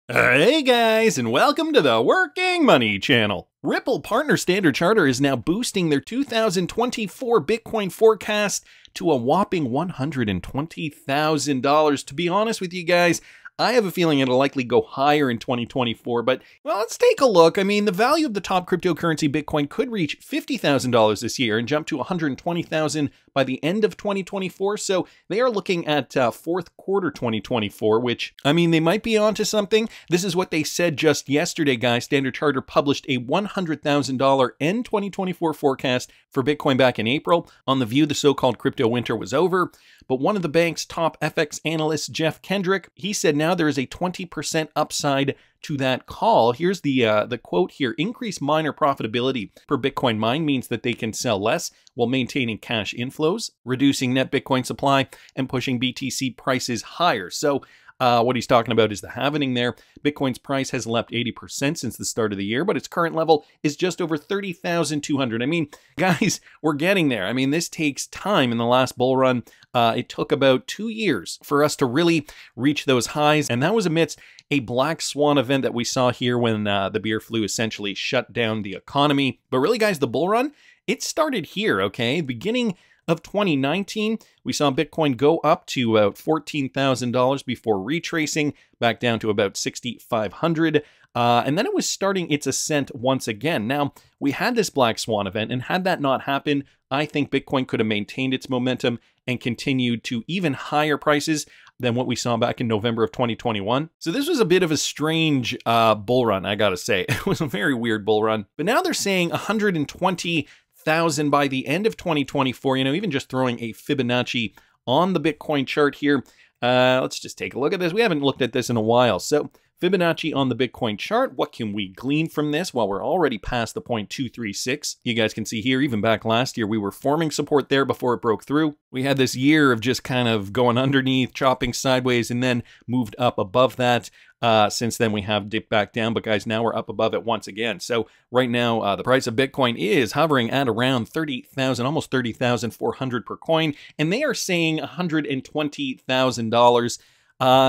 Hey guys, and welcome to the Working Money channel. Ripple partner Standard Chartered is now boosting their 2024 Bitcoin forecast to a whopping $120,000. To be honest with you guys, I have a feeling it'll likely go higher in 2024, but well, let's take a look. I mean, the value of the top cryptocurrency Bitcoin could reach $50,000 this year and jump to $120,000 by the end of 2024. So they are looking at fourth quarter 2024, which, I mean, they might be onto something. This is what they said just yesterday, guys. Standard Chartered published a $100,000 end 2024 forecast for Bitcoin back in April. On The View, the so-called crypto winter was over. But one of the bank's top FX analysts, Jeff Kendrick, he said now there is a 20% upside to that call. Here's the quote here. Increased miner profitability per Bitcoin mine means that they can sell less while maintaining cash inflows, reducing net Bitcoin supply, and pushing BTC prices higher. So what he's talking about is the halvening there. Bitcoin's price has leapt 80% since the start of the year, but its current level is just over 30,200. I mean, guys, we're getting there. I mean, this takes time. In the last bull run, it took about 2 years for us to really reach those highs, and that was amidst a black swan event that we saw here when the beer flu essentially shut down the economy. But really, guys, the bull run, it started here, okay? Beginning of 2019, we saw Bitcoin go up to about $14,000 before retracing back down to about $6,500. And then it was starting its ascent once again. Now, we had this black swan event, and had that not happened, I think Bitcoin could have maintained its momentum and continued to even higher prices than what we saw back in November of 2021. So this was a bit of a strange bull run, I gotta say. It was a very weird bull run. But now they're saying 120,000 by the end of 2024, you know, even just throwing a Fibonacci on the Bitcoin chart here. Let's just take a look at this. We haven't looked at this in a while. So Fibonacci on the Bitcoin chart, what can we glean from this? Well, we're already past the 0.236. You guys can see here, even back last year, we were forming support there before it broke through. We had this year of just kind of going underneath, chopping sideways, and then moved up above that. Since then, we have dipped back down, but guys, now we're up above it once again. So right now, the price of Bitcoin is hovering at around 30,000, almost 30,400 per coin, and they are saying $120,000.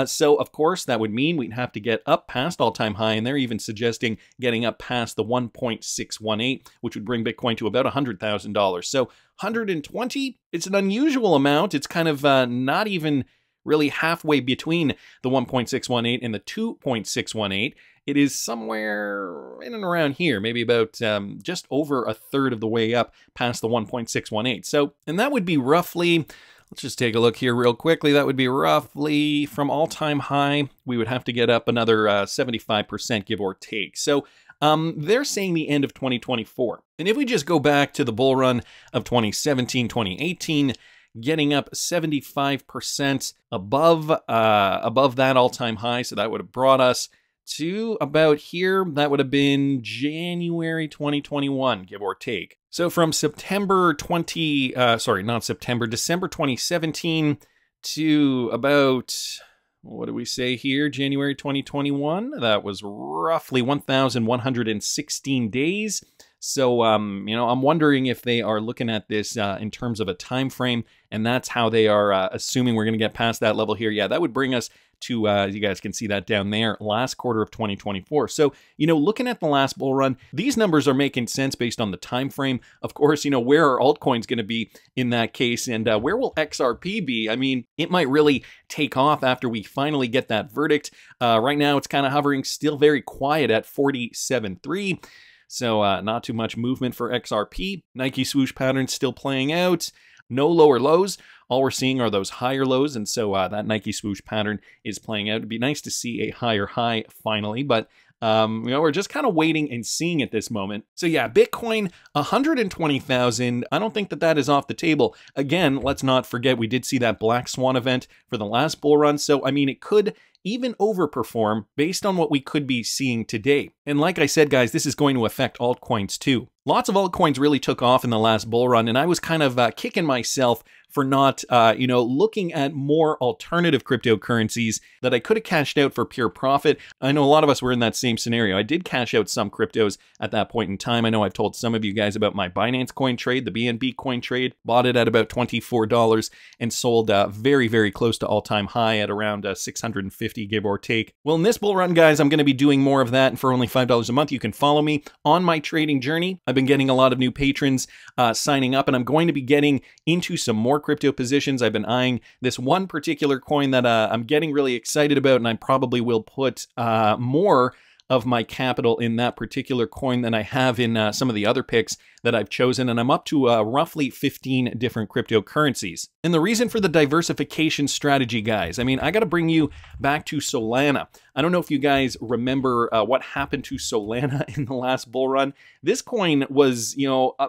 So of course, that would mean we'd have to get up past all-time high, and they're even suggesting getting up past the 1.618, which would bring Bitcoin to about $100,000. So 120, it's an unusual amount. It's kind of not even really halfway between the 1.618 and the 2.618. It is somewhere in and around here, maybe about just over a third of the way up past the 1.618. So, and that would be roughly, let's just take a look here real quickly. That would be roughly from all-time high, we would have to get up another 75%, give or take. So they're saying the end of 2024. And if we just go back to the bull run of 2017, 2018, getting up 75% above that all-time high. So that would have brought us to about here. That would have been January 2021, give or take. So from December 2017 to about, what do we say here? January 2021. That was roughly 1,116 days. So, you know, I'm wondering if they are looking at this in terms of a time frame, and that's how they are assuming we're going to get past that level here. Yeah, that would bring us to, you guys can see that down there, last quarter of 2024. So, you know, looking at the last bull run, these numbers are making sense based on the time frame. Of course, you know, where are altcoins going to be in that case, and where will XRP be? I mean, it might really take off after we finally get that verdict. Right now, it's kind of hovering still very quiet at 47.3. So not too much movement for XRP. Nike swoosh pattern still playing out. No lower lows. All we're seeing are those higher lows. And so that Nike swoosh pattern is playing out. It'd be nice to see a higher high finally. But you know, we're just kind of waiting and seeing at this moment. So yeah, Bitcoin, 120,000. I don't think that that is off the table. Again, let's not forget we did see that black swan event for the last bull run. So, I mean, it could even overperform based on what we could be seeing today. And like I said, guys, this is going to affect altcoins too. Lots of altcoins really took off in the last bull run, and I was kind of kicking myself for not, looking at more alternative cryptocurrencies that I could have cashed out for pure profit. I know a lot of us were in that same scenario. I did cash out some cryptos at that point in time. I know I've told some of you guys about my Binance coin trade, the BNB coin trade. Bought it at about $24 and sold very, very close to all-time high at around 650, give or take. Well, in this bull run, guys, I'm going to be doing more of that, and for only $5 a month, you can follow me on my trading journey. I've been getting a lot of new patrons signing up, and I'm going to be getting into some more crypto positions. I've been eyeing this one particular coin that I'm getting really excited about, and I probably will put more of my capital in that particular coin than I have in some of the other picks that I've chosen, and I'm up to roughly 15 different cryptocurrencies. And the reason for the diversification strategy, guys, I mean, I got to bring you back to Solana. I don't know if you guys remember what happened to Solana in the last bull run. This coin was,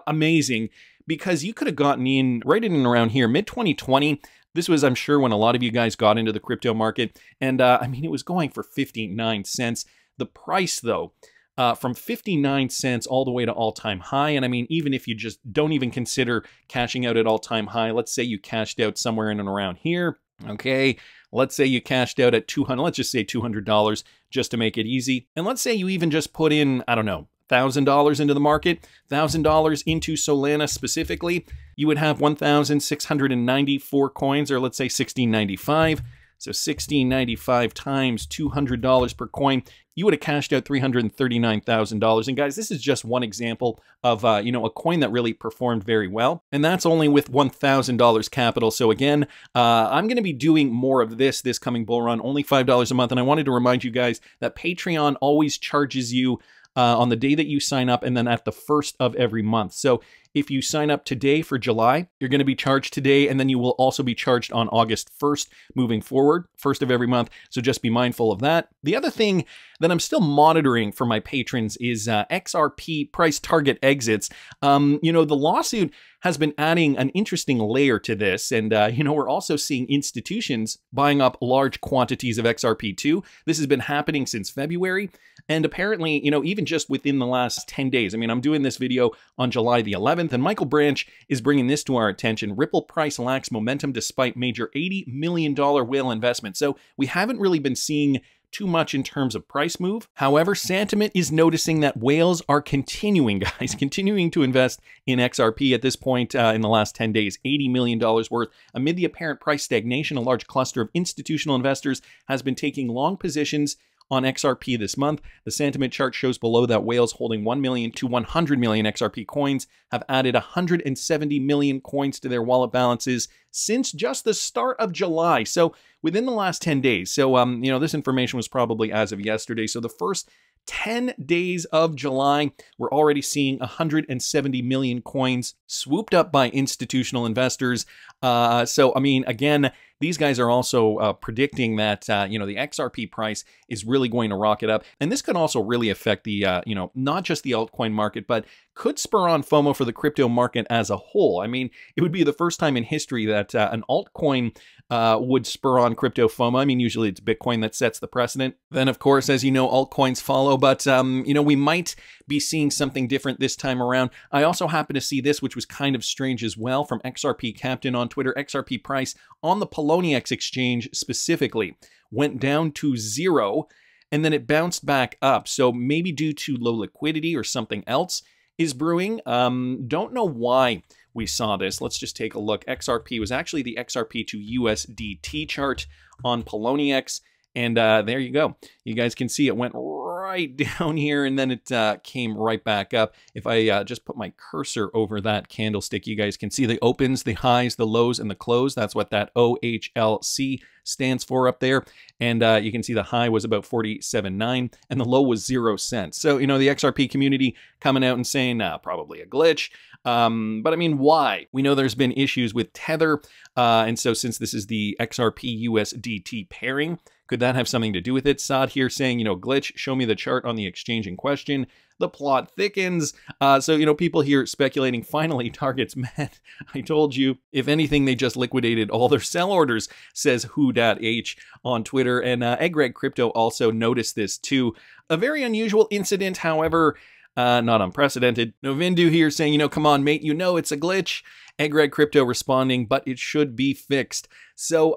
amazing, because you could have gotten in right in and around here, mid-2020. This was, I'm sure, when a lot of you guys got into the crypto market, and I mean, it was going for 59 cents. The price, though, from 59 cents all the way to all-time high. And I mean, even if you just don't even consider cashing out at all-time high, let's say you cashed out somewhere in and around here. Okay, let's say you cashed out at let's just say $200 just to make it easy. And let's say you even just put in, I don't know, $1,000 into the market, $1,000 into Solana specifically, you would have 1,694 coins, or let's say 1,695. So 1,695 times $200 per coin, you would have cashed out $339,000. And guys, this is just one example of, a coin that really performed very well. And that's only with $1,000 capital. So again, I'm going to be doing more of this coming bull run, only $5 a month. And I wanted to remind you guys that Patreon always charges you on the day that you sign up and then at the first of every month. So if you sign up today for July, you're going to be charged today, and then you will also be charged on August 1st moving forward, first of every month. So just be mindful of that. The other thing that I'm still monitoring for my patrons is XRP price target exits. The lawsuit has been adding an interesting layer to this. And, we're also seeing institutions buying up large quantities of XRP2. This has been happening since February. And apparently, even just within the last 10 days, I mean, I'm doing this video on July the 11th, and Michael Branch is bringing this to our attention. Ripple price lacks momentum despite major $80 million whale investment. So we haven't really been seeing too much in terms of price move. However, Santiment is noticing that whales are continuing to invest in XRP at this point in the last 10 days, $80 million worth. Amid the apparent price stagnation, a large cluster of institutional investors has been taking long positions on XRP this month. The sentiment chart shows below that whales holding 1 million to 100 million XRP coins have added 170 million coins to their wallet balances since just the start of July. So within the last 10 days. So, this information was probably as of yesterday. So the first 10 days of July, we're already seeing 170 million coins swooped up by institutional investors. So, I mean, again, these guys are also predicting that, the XRP price is really going to rocket up. And this could also really affect the, not just the altcoin market, but could spur on FOMO for the crypto market as a whole. I mean, it would be the first time in history that an altcoin would spur on crypto FOMO. I mean, usually it's Bitcoin that sets the precedent. Then, of course, as you know, altcoins follow. But, we might be seeing something different this time around. I also happen to see this, which was kind of strange as well, from XRP Captain on Twitter. XRP price on the Poloniex exchange specifically went down to 0, and then it bounced back up. So maybe due to low liquidity or something else is brewing. Don't know why we saw this. Let's just take a look. XRP was actually the XRP to USDT chart on Poloniex. And there you go. You guys can see it went right down here, and then it came right back up. If I just put my cursor over that candlestick, you guys can see the opens, the highs, the lows, and the close. That's what that OHLC stands for up there. And you can see the high was about 47.9, and the low was 0 cents. So, the XRP community coming out and saying, probably a glitch. But I mean, why? We know there's been issues with Tether. And so since this is the XRP USDT pairing, could that have something to do with it? Saad here saying, glitch, show me the chart on the exchange in question. The plot thickens. So, people here speculating, finally, targets met. I told you, if anything, they just liquidated all their sell orders, says who.h on Twitter. And Eggreg Crypto also noticed this too. A very unusual incident, however. Not unprecedented. Novindu here saying, come on, mate, it's a glitch. Egg Crypto responding, but it should be fixed. So,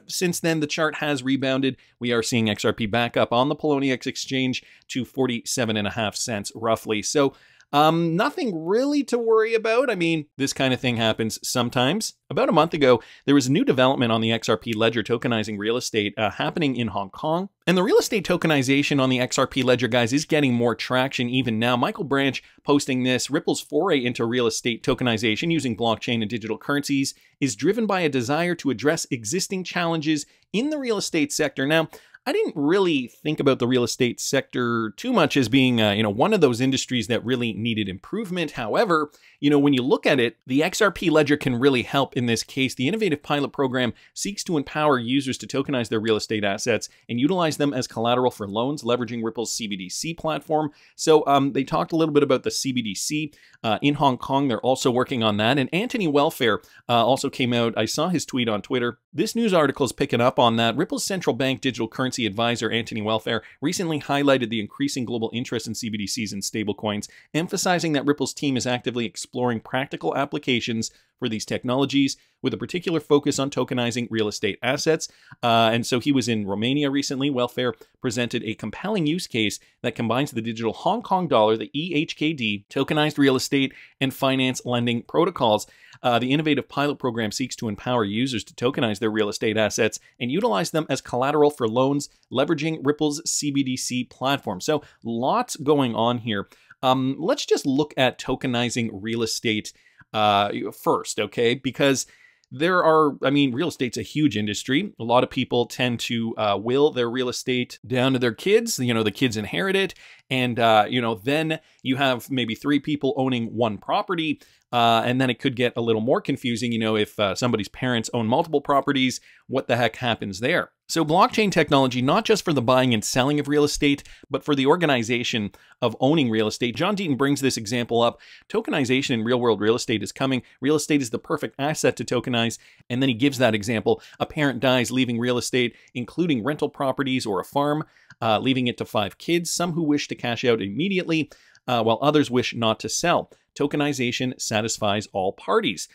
since then, the chart has rebounded. We are seeing XRP back up on the Poloniex exchange to 47.5 cents roughly. So, nothing really to worry about. This kind of thing happens sometimes. About a month ago, there was a new development on the XRP ledger tokenizing real estate happening in Hong Kong. And the real estate tokenization on the XRP ledger, guys, is getting more traction even now. Michael Branch posting this, Ripple's foray into real estate tokenization using blockchain and digital currencies is driven by a desire to address existing challenges in the real estate sector. Now, I didn't really think about the real estate sector too much as being, one of those industries that really needed improvement. However, when you look at it, the XRP ledger can really help in this case. The innovative pilot program seeks to empower users to tokenize their real estate assets and utilize them as collateral for loans, leveraging Ripple's CBDC platform. So they talked a little bit about the CBDC in Hong Kong. They're also working on that. And Anthony Welfare also came out. I saw his tweet on Twitter. This news article is picking up on that. Ripple's central bank digital currency advisor, Anthony Welfare, recently highlighted the increasing global interest in CBDCs and stablecoins, emphasizing that Ripple's team is actively exploring practical applications for these technologies with a particular focus on tokenizing real estate assets. And so he was in Romania recently. Welfare presented a compelling use case that combines the digital Hong Kong dollar, the EHKD, tokenized real estate, and finance lending protocols. The innovative pilot program seeks to empower users to tokenize their real estate assets and utilize them as collateral for loans, leveraging Ripple's CBDC platform. So lots going on here. Let's just look at tokenizing real estate first, okay? Because there are, real estate's a huge industry. A lot of people tend to will their real estate down to their kids. The kids inherit it. And, then you have maybe 3 people owning one property. And then it could get a little more confusing, if somebody's parents own multiple properties, what the heck happens there? So blockchain technology, not just for the buying and selling of real estate, but for the organization of owning real estate. John Deaton brings this example up. Tokenization in real-world real estate is coming. Real estate is the perfect asset to tokenize. And then he gives that example. A parent dies, leaving real estate, including rental properties or a farm, leaving it to 5 kids, some who wish to cash out immediately, while others wish not to sell. Tokenization satisfies all parties.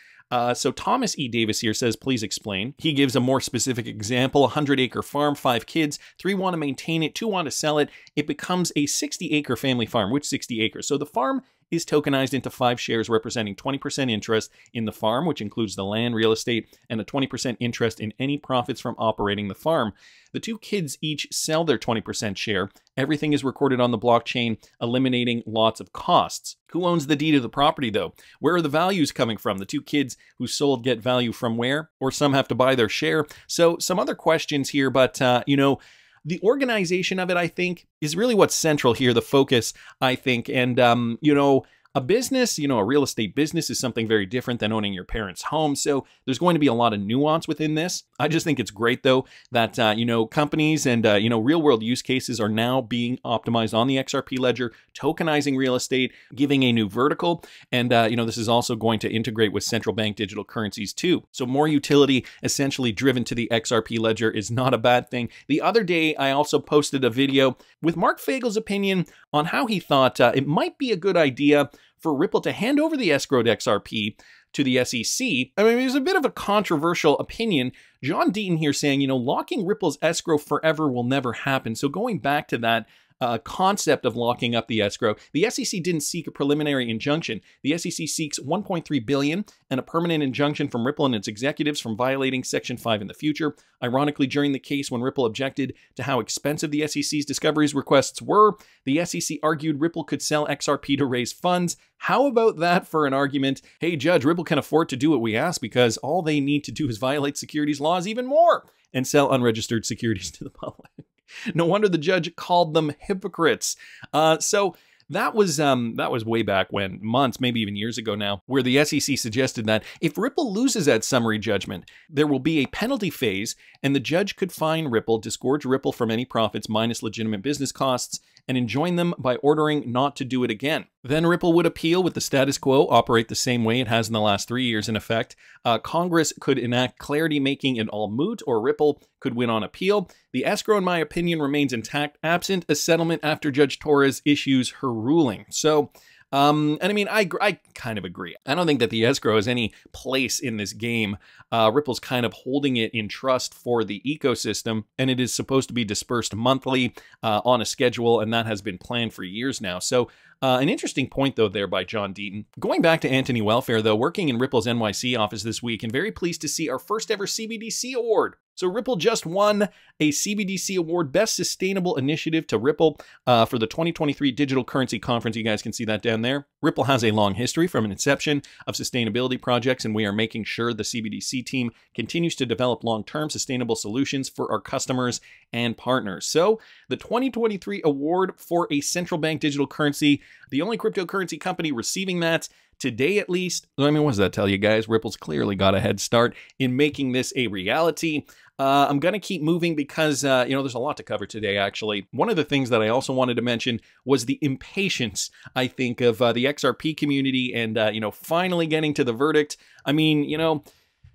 So Thomas E. Davis here says, please explain. He gives a more specific example, 100-acre farm, 5 kids, 3 want to maintain it, 2 want to sell it. It becomes a 60-acre family farm. Which 60 acres? So the farm is tokenized into 5 shares representing 20% interest in the farm, which includes the land, real estate, and a 20% interest in any profits from operating the farm. The 2 kids each sell their 20% share. Everything is recorded on the blockchain, eliminating lots of costs. Who owns the deed of the property, though? Where are the values coming from? The 2 kids who sold get value from where? Or some have to buy their share. So some other questions here, but, the organization of it, I think, is really what's central here, the focus, I think. And, a business, a real estate business is something very different than owning your parents' home. So there's going to be a lot of nuance within this. I just think it's great, though, that, companies and, real world use cases are now being optimized on the XRP ledger, tokenizing real estate, giving a new vertical. And, this is also going to integrate with central bank digital currencies, too. So more utility essentially driven to the XRP ledger is not a bad thing. The other day, I also posted a video with Mark Fagel's opinion on how he thought it might be a good idea for Ripple to hand over the escrowed XRP to the SEC. It was a bit of a controversial opinion. John Deaton here saying, locking Ripple's escrow forever will never happen. So going back to that concept of locking up the escrow, the SEC didn't seek a preliminary injunction. The SEC seeks $1.3 billion and a permanent injunction from Ripple and its executives from violating Section 5 in the future. Ironically, during the case when Ripple objected to how expensive the SEC's discoveries requests were, the SEC argued Ripple could sell XRP to raise funds. How about that for an argument? Hey, Judge, Ripple can afford to do what we ask because all they need to do is violate securities laws even more and sell unregistered securities to the public. No wonder the judge called them hypocrites. So that was way back when, months, maybe even years ago now, where the SEC suggested that if Ripple loses that summary judgment, there will be a penalty phase and the judge could fine Ripple, disgorge Ripple from any profits minus legitimate business costs, and enjoin them by ordering not to do it again. Then Ripple would appeal with the status quo, operate the same way it has in the last 3 years in effect. Congress could enact clarity, making it all moot, or Ripple could win on appeal. The escrow, in my opinion, remains intact, absent a settlement after Judge Torres issues her ruling. So, and I mean, I kind of agree. I don't think that the escrow has any place in this game. Ripple's kind of holding it in trust for the ecosystem, and it is supposed to be dispersed monthly on a schedule, and that has been planned for years now. So an interesting point, though, there by John Deaton. Going back to Anthony Welfare, though, working in Ripple's NYC office this week, and very pleased to see our first ever CBDC award. So Ripple just won a CBDC award, Best Sustainable Initiative to Ripple for the 2023 Digital Currency Conference. You guys can see that down there. Ripple has a long history from an inception of sustainability projects, and we are making sure the CBDC team continues to develop long-term sustainable solutions for our customers and partners. So the 2023 award for a central bank digital currency, the only cryptocurrency company receiving that today, at least. I mean, what does that tell you guys? Ripple's clearly got a head start in making this a reality. I'm going to keep moving because, there's a lot to cover today, actually. One of the things that I also wanted to mention was the impatience, I think, of the XRP community and, finally getting to the verdict. I mean,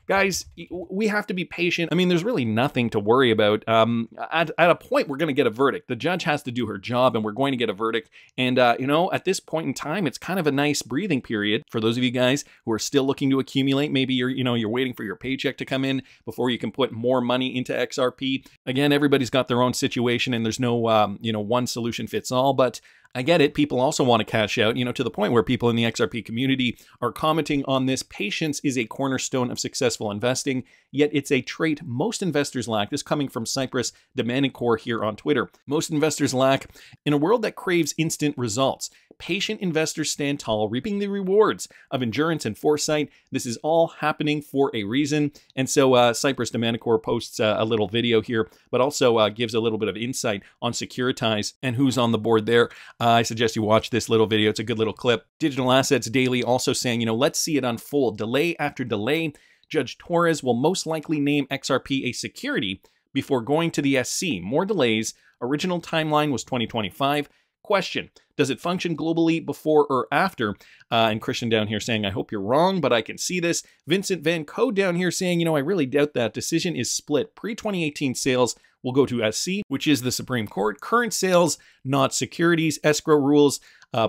guys, we have to be patient. I mean, there's really nothing to worry about. At a point, we're going to get a verdict. The judge has to do her job, and we're going to get a verdict. And, at this point in time, it's kind of a nice breathing period for those of you guys who are still looking to accumulate. Maybe you're waiting for your paycheck to come in before you can put more money into XRP. Again, everybody's got their own situation, and there's no, one solution fits all. But I get it. People also want to cash out, to the point where people in the XRP community are commenting on this. Patience is a cornerstone of successful investing, yet it's a trait most investors lack. This coming from Cypress Demanding Core here on Twitter. Most investors lack in a world that craves instant results. Patient investors stand tall, reaping the rewards of endurance and foresight. This is all happening for a reason. And so Cypress Demanding Core posts a little video here, but also gives a little bit of insight on Securitize and who's on the board there. I suggest you watch this little video. It's a good little clip. Digital Assets Daily also saying, let's see it unfold. Delay after delay. Judge Torres will most likely name XRP a security before going to the SC. More delays. Original timeline was 2025. Question, does it function globally before or after? And Christian down here saying, I hope you're wrong, but I can see this. Vincent Van Code down here saying, I really doubt that. Decision is split. Pre-2018 sales will go to SC, which is the Supreme Court. Current sales, not securities. Escrow rules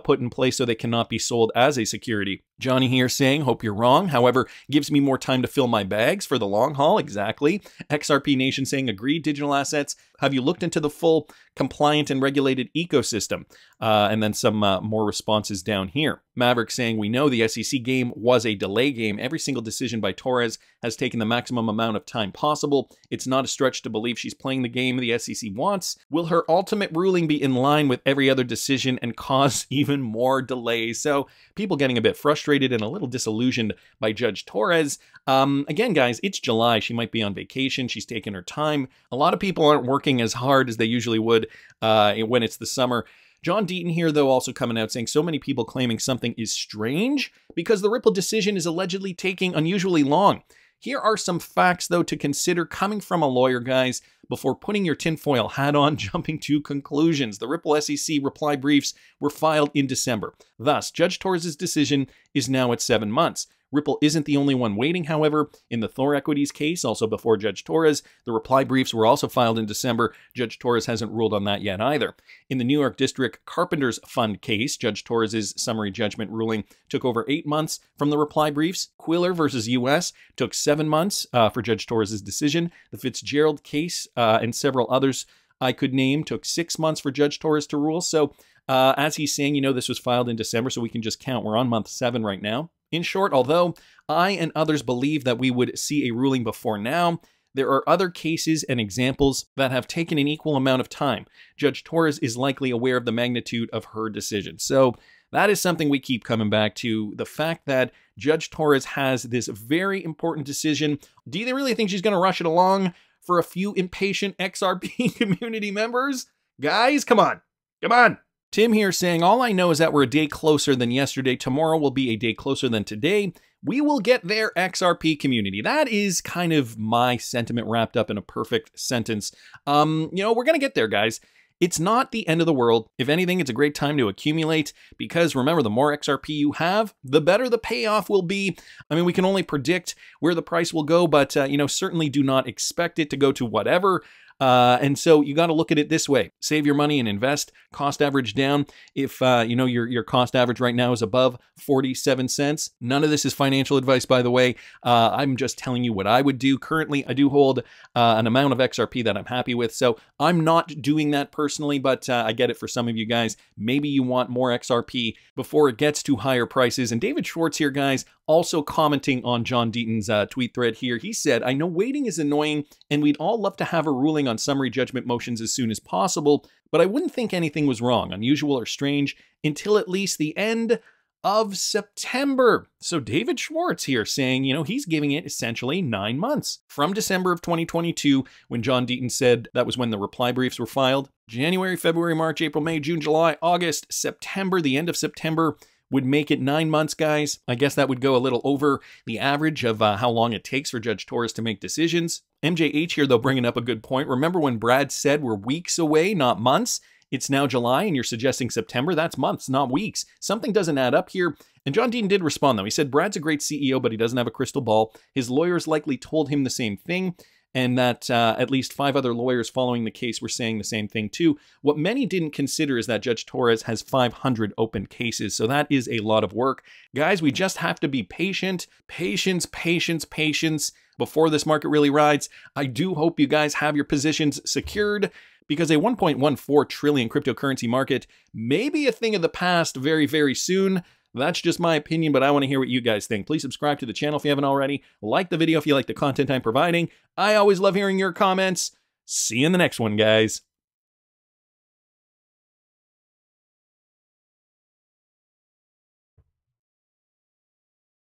put in place so they cannot be sold as a security. Johnny here saying, hope you're wrong. However, gives me more time to fill my bags for the long haul. Exactly. XRP Nation saying, agreed. Digital Assets. Have you looked into the full compliant and regulated ecosystem? And then some more responses down here. Maverick saying, we know the SEC game was a delay game. Every single decision by Torres has taken the maximum amount of time possible. It's not a stretch to believe she's playing the game the SEC wants. Will her ultimate ruling be in line with every other decision and cause even more delays? So people getting a bit frustrated and a little disillusioned by Judge Torres. Again, guys, it's July. She might be on vacation. She's taking her time. A lot of people aren't working as hard as they usually would when it's the summer. John Deaton here, though, also coming out saying so many people claiming something is strange because the Ripple decision is allegedly taking unusually long. Here are some facts, though, to consider coming from a lawyer, guys, before putting your tinfoil hat on, jumping to conclusions. The Ripple SEC reply briefs were filed in December. Thus, Judge Torres' decision is now at 7 months. Ripple isn't the only one waiting, however. In the Thor Equities case, also before Judge Torres, the reply briefs were also filed in December. Judge Torres hasn't ruled on that yet either. In the New York District Carpenters Fund case, Judge Torres' summary judgment ruling took over 8 months from the reply briefs. Quiller versus U.S. took 7 months for Judge Torres' decision. The Fitzgerald case and several others I could name took 6 months for Judge Torres to rule. So as he's saying, this was filed in December, so we can just count. We're on month 7 right now. In short, although I and others believe that we would see a ruling before now, there are other cases and examples that have taken an equal amount of time. Judge Torres is likely aware of the magnitude of her decision. So that is something we keep coming back to, the fact that Judge Torres has this very important decision. Do you really think she's going to rush it along for a few impatient XRP community members? Guys, come on. Come on. Tim here saying, all I know is that we're a day closer than yesterday. Tomorrow will be a day closer than today. We will get there, XRP community. That is kind of my sentiment wrapped up in a perfect sentence. We're going to get there, guys. It's not the end of the world. If anything, it's a great time to accumulate because remember, the more XRP you have, the better the payoff will be. I mean, we can only predict where the price will go, but certainly do not expect it to go to whatever. And so you got to look at it this way. Save your money and invest. Cost average down. If, your cost average right now is above 47 cents. None of this is financial advice, by the way. I'm just telling you what I would do. Currently, I do hold an amount of XRP that I'm happy with. So I'm not doing that personally, but I get it for some of you guys. Maybe you want more XRP before it gets to higher prices. And David Schwartz here, guys, also commenting on John Deaton's tweet thread here. He said, I know waiting is annoying and we'd all love to have a ruling on summary judgment motions as soon as possible, but I wouldn't think anything was wrong, unusual, or strange until at least the end of September. So David Schwartz here saying, he's giving it essentially 9 months. From December of 2022, when John Deaton said that was when the reply briefs were filed, January, February, March, April, May, June, July, August, September, the end of September, would make it 9 months, guys. I guess that would go a little over the average of how long it takes for Judge Torres to make decisions. MJH here, though, bringing up a good point. Remember when Brad said we're weeks away, not months? It's now July and you're suggesting September? That's months, not weeks. Something doesn't add up here. And John Deaton did respond, though. He said, Brad's a great CEO, but he doesn't have a crystal ball. His lawyers likely told him the same thing, and that at least 5 other lawyers following the case were saying the same thing too. What many didn't consider is that Judge Torres has 500 open cases, so that is a lot of work. Guys, we just have to be patient. Patience, patience, patience before this market really rides. I do hope you guys have your positions secured, because a 1.14 trillion cryptocurrency market may be a thing of the past very, very soon. That's just my opinion, but I want to hear what you guys think. Please subscribe to the channel if you haven't already. Like the video if you like the content I'm providing. I always love hearing your comments. See you in the next one, guys.